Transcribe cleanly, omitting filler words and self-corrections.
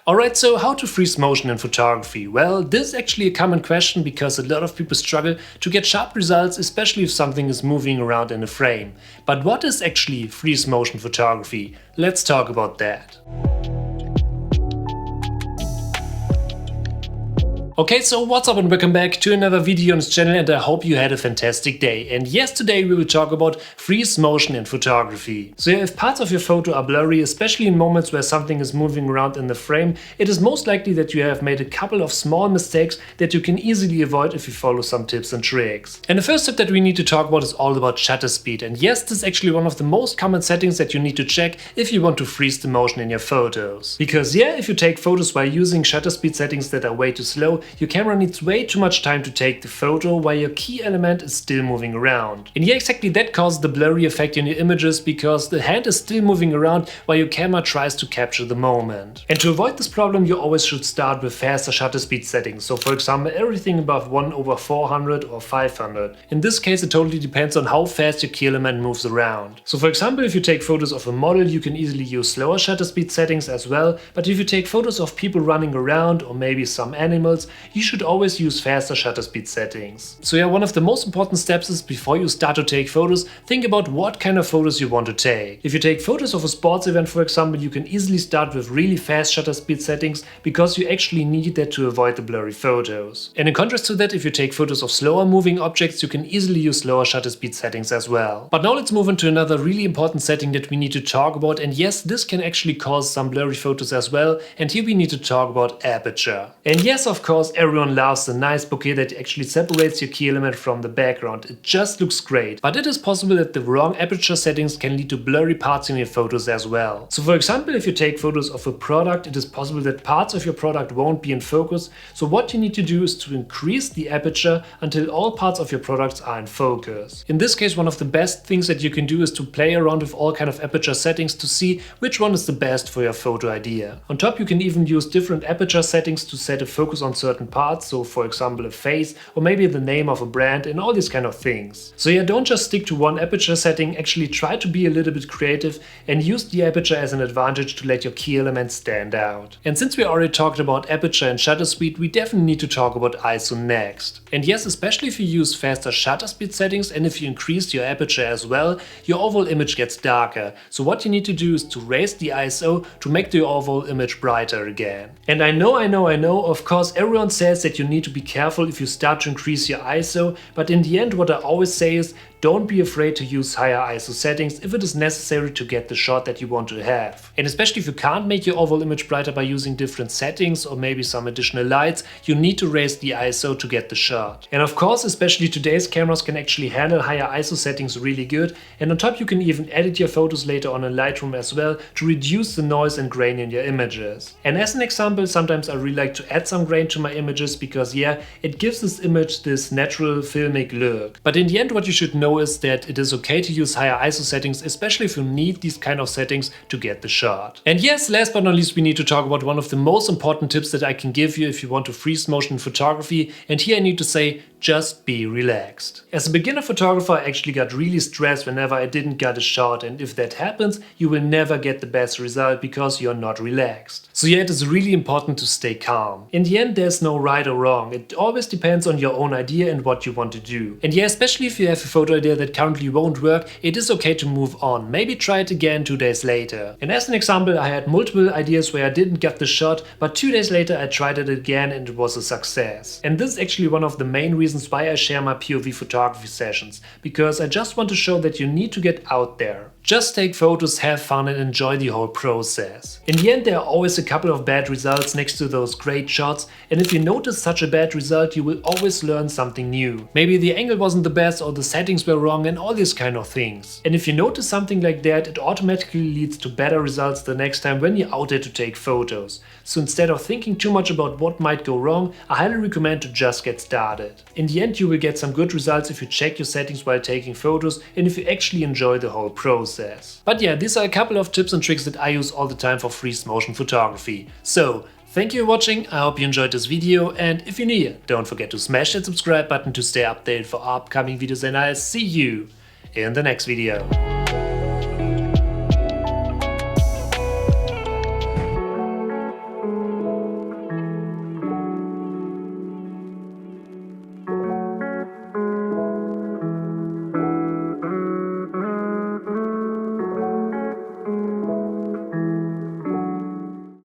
Alright, so how to freeze motion in photography? Well, this is actually a common question because a lot of people struggle to get sharp results, especially if something is moving around in a frame. But what is actually freeze motion photography? Let's talk about that. Okay, so what's up and welcome back to another video on this channel, and I hope you had a fantastic day. And yes, today we will talk about freeze motion in photography. So yeah, if parts of your photo are blurry, especially in moments where something is moving around in the frame, it is most likely that you have made a couple of small mistakes that you can easily avoid if you follow some tips and tricks. And the first tip that we need to talk about is all about shutter speed. And yes, this is actually one of the most common settings that you need to check if you want to freeze the motion in your photos. Because yeah, if you take photos while using shutter speed settings that are way too slow, your camera needs way too much time to take the photo while your key element is still moving around. And yeah, exactly that causes the blurry effect in your images because the hand is still moving around while your camera tries to capture the moment. And to avoid this problem, you always should start with faster shutter speed settings. So for example, everything above 1/400 or 500. In this case, it totally depends on how fast your key element moves around. So for example, if you take photos of a model, you can easily use slower shutter speed settings as well. But if you take photos of people running around or maybe some animals, you should always use faster shutter speed settings. So yeah, one of the most important steps is before you start to take photos, think about what kind of photos you want to take. If you take photos of a sports event, for example, you can easily start with really fast shutter speed settings because you actually need that to avoid the blurry photos. And in contrast to that, if you take photos of slower moving objects, you can easily use slower shutter speed settings as well. But now let's move into another really important setting that we need to talk about, and yes, this can actually cause some blurry photos as well, and here we need to talk about aperture. And yes, of course, everyone loves a nice bokeh that actually separates your key element from the background. It just looks great. But it is possible that the wrong aperture settings can lead to blurry parts in your photos as well. So for example, if you take photos of a product, it is possible that parts of your product won't be in focus. So what you need to do is to increase the aperture until all parts of your products are in focus. In this case, one of the best things that you can do is to play around with all kind of aperture settings to see which one is the best for your photo idea. On top, you can even use different aperture settings to set a focus on certain parts. So for example, a face or maybe the name of a brand and all these kind of things. So yeah, don't just stick to one aperture setting, actually try to be a little bit creative and use the aperture as an advantage to let your key elements stand out. And since we already talked about aperture and shutter speed, we definitely need to talk about ISO next. And yes, especially if you use faster shutter speed settings and if you increase your aperture as well, your overall image gets darker. So what you need to do is to raise the ISO to make the overall image brighter again. And I know, of course, everyone says that you need to be careful if you start to increase your ISO, but in the end what I always say is don't be afraid to use higher ISO settings if it is necessary to get the shot that you want to have. And especially if you can't make your overall image brighter by using different settings or maybe some additional lights, you need to raise the ISO to get the shot. And of course, especially today's cameras can actually handle higher ISO settings really good, and on top you can even edit your photos later on in Lightroom as well to reduce the noise and grain in your images. And as an example, sometimes I really like to add some grain to my images because yeah, it gives this image this natural filmic look. But in the end, what you should know is that it is okay to use higher ISO settings, especially if you need these kind of settings to get the shot. And yes, last but not least, we need to talk about one of the most important tips that I can give you if you want to freeze motion in photography, and here I need to say, just be relaxed. As a beginner photographer, I actually got really stressed whenever I didn't get a shot, and if that happens, you will never get the best result because you're not relaxed. So yeah, it is really important to stay calm. In the end, there's no right or wrong. It always depends on your own idea and what you want to do. And yeah, especially if you have a photo idea that currently won't work, it is okay to move on. Maybe try it again 2 days later. And as an example, I had multiple ideas where I didn't get the shot, but 2 days later I tried it again and it was a success. And this is actually one of the main reasons why I share my POV photography sessions, because I just want to show that you need to get out there. Just take photos, have fun and enjoy the whole process. In the end, there are always a couple of bad results next to those great shots, and if you notice such a bad result, you will always learn something new. Maybe the angle wasn't the best or the settings were wrong and all these kind of things. And if you notice something like that, it automatically leads to better results the next time when you're out there to take photos. So instead of thinking too much about what might go wrong, I highly recommend to just get started. In the end, you will get some good results if you check your settings while taking photos and if you actually enjoy the whole process. But yeah, these are a couple of tips and tricks that I use all the time for freeze motion photography. So, thank you for watching, I hope you enjoyed this video, and if you're new here, don't forget to smash that subscribe button to stay updated for upcoming videos, and I'll see you in the next video.